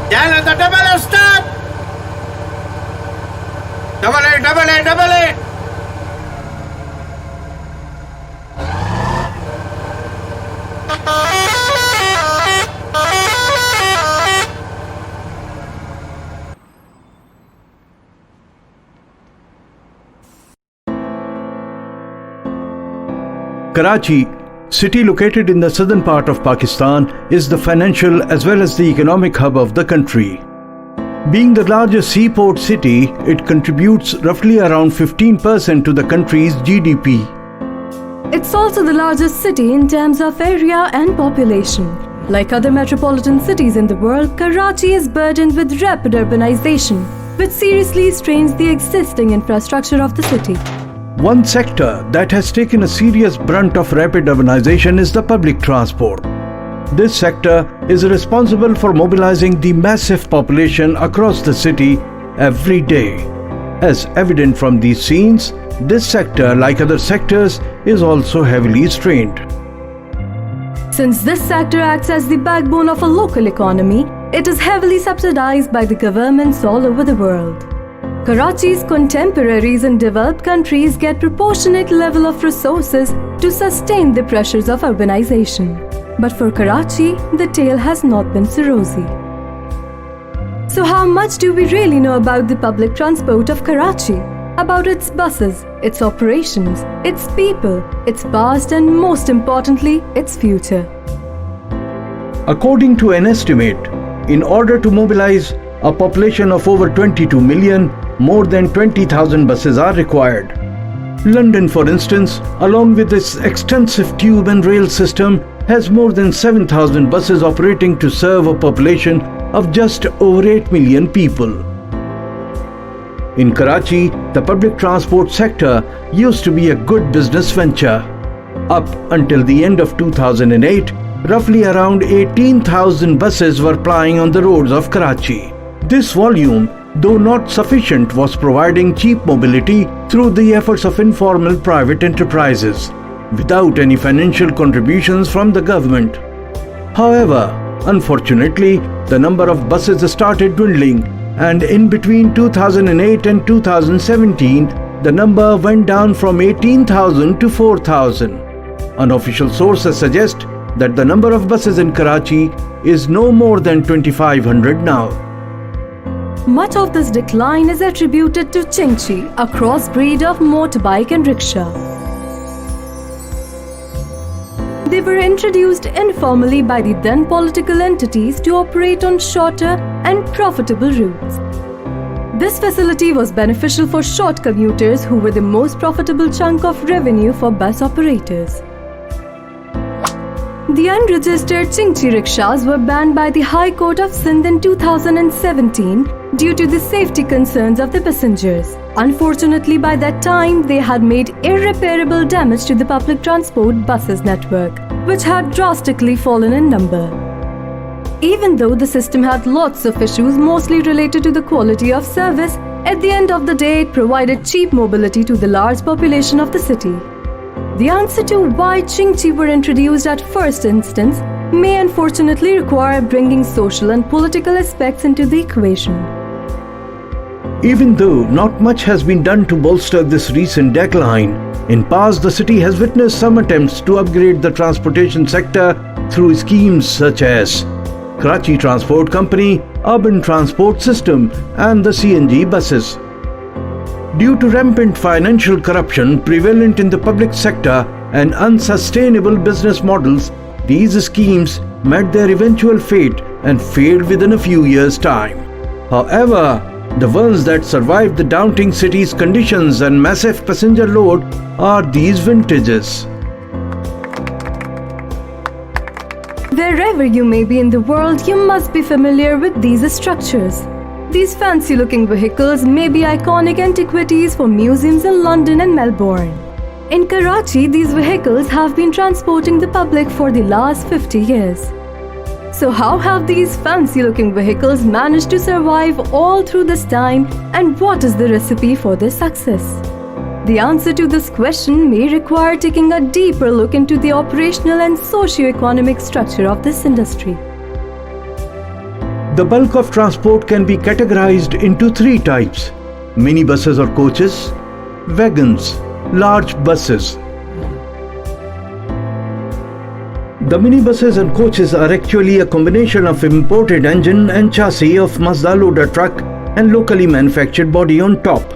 Down at the double stop! Double it, double it, double it! Karachi, city located in the southern part of Pakistan, is the financial as well as the economic hub of the country. Being the largest seaport city, it contributes roughly around 15% to the country's GDP. It's also the largest city in terms of area and population. Like other metropolitan cities in the world, Karachi is burdened with rapid urbanization, which seriously strains the existing infrastructure of the city. One sector that has taken a serious brunt of rapid urbanization is the public transport. This sector is responsible for mobilizing the massive population across the city every day. As evident from these scenes, this sector, like other sectors, is also heavily strained. Since this sector acts as the backbone of a local economy, it is heavily subsidized by the governments all over the world. Karachi's contemporaries in developed countries get proportionate level of resources to sustain the pressures of urbanization. But for Karachi, the tale has not been so rosy. So how much do we really know about the public transport of Karachi? About its buses, its operations, its people, its past and most importantly, its future. According to an estimate, in order to mobilize a population of over 22 million, more than 20,000 buses are required. London, for instance, along with its extensive tube and rail system, has more than 7,000 buses operating to serve a population of just over 8 million people. In Karachi, the public transport sector used to be a good business venture. Up until the end of 2008, roughly around 18,000 buses were plying on the roads of Karachi. This volume, though not sufficient, was providing cheap mobility through the efforts of informal private enterprises, without any financial contributions from the government. However, unfortunately, the number of buses started dwindling, and in between 2008 and 2017, the number went down from 18,000 to 4,000. Unofficial sources suggest that the number of buses in Karachi is no more than 2,500 now. Much of this decline is attributed to Chingchi, a crossbreed of motorbike and rickshaw. They were introduced informally by the then political entities to operate on shorter and profitable routes. This facility was beneficial for short commuters who were the most profitable chunk of revenue for bus operators. The unregistered Chingchi rickshaws were banned by the High Court of Sindh in 2017 due to the safety concerns of the passengers. Unfortunately, by that time, they had made irreparable damage to the public transport buses network, which had drastically fallen in number. Even though the system had lots of issues mostly related to the quality of service, at the end of the day it provided cheap mobility to the large population of the city. The answer to why Chingchi were introduced at first instance may unfortunately require bringing social and political aspects into the equation. Even though not much has been done to bolster this recent decline, in past the city has witnessed some attempts to upgrade the transportation sector through schemes such as Karachi Transport Company, Urban Transport System and the CNG buses. Due to rampant financial corruption prevalent in the public sector and unsustainable business models, these schemes met their eventual fate and failed within a few years' time. However, the ones that survived the daunting city's conditions and massive passenger load are these vintages. Wherever you may be in the world, you must be familiar with these structures. These fancy-looking vehicles may be iconic antiquities for museums in London and Melbourne. In Karachi, these vehicles have been transporting the public for the last 50 years. So how have these fancy-looking vehicles managed to survive all through this time, and what is the recipe for their success? The answer to this question may require taking a deeper look into the operational and socio-economic structure of this industry. The bulk of transport can be categorized into three types: minibuses or coaches, wagons, large buses. The minibuses and coaches are actually a combination of imported engine and chassis of Mazda loader truck and locally manufactured body on top.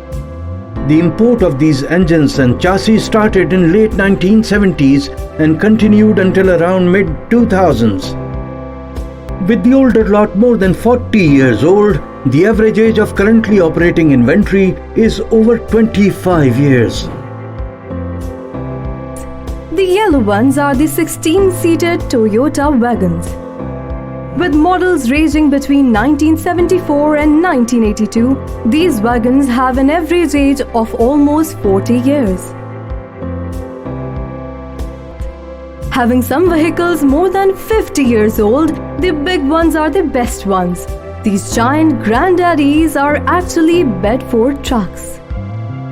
The import of these engines and chassis started in late 1970s and continued until around mid-2000s. With the older lot more than 40 years old, the average age of currently operating inventory is over 25 years. The yellow ones are the 16-seater Toyota wagons. With models ranging between 1974 and 1982, these wagons have an average age of almost 40 years. Having some vehicles more than 50 years old, the big ones are the best ones. These giant granddaddies are actually Bedford trucks.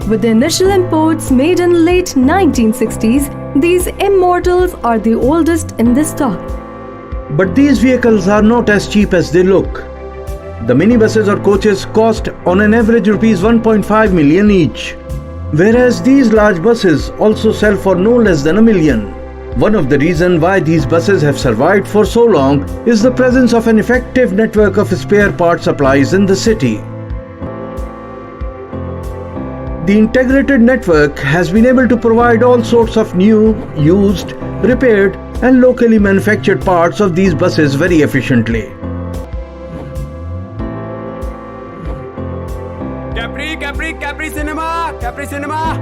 With the initial imports made in late 1960s, these immortals are the oldest in the stock. But these vehicles are not as cheap as they look. The minibuses or coaches cost on an average rupees 1.5 million each, whereas these large buses also sell for no less than $1 million. One of the reasons why these buses have survived for so long is the presence of an effective network of spare part supplies in the city. The integrated network has been able to provide all sorts of new, used, repaired and locally manufactured parts of these buses very efficiently. Capri Cinema! Capri Cinema!